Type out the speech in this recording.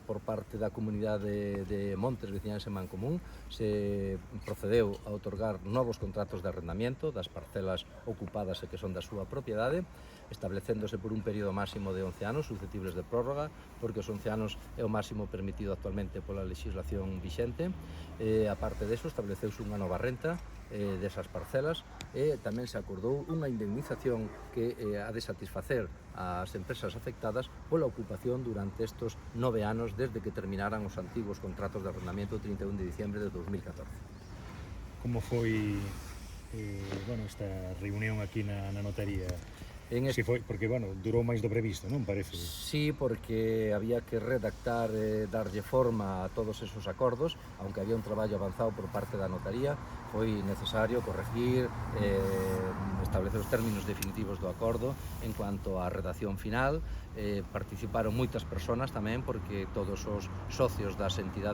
Por parte da comunidade de Montes Veciñais e Mancomún se procedeu a outorgar novos contratos de arrendamiento das parcelas ocupadas e que son da súa propiedade, establecéndose por un período máximo de 11 anos susceptibles de prórroga, porque os 11 anos é o máximo permitido actualmente pola legislación vixente. A parte deso, estableceuse unha nova renta desas parcelas e tamén se acordou unha indemnización que ha de satisfacer as empresas afectadas pola ocupación durante estes 9 anos desde que terminaran os antigos contratos de arrendamiento o 31 de diciembre de 2014. Como foi esta reunión aquí na notaría? Si foi, porque, durou máis do previsto, non parece? Sí, porque había que redactar, darlle forma a todos esos acordos, aunque había un traballo avanzado por parte da notaría, foi necesario corregir, establecer os términos definitivos do acordo en cuanto á redacción final. Participaron moitas persoas tamén, porque todos os socios das entidades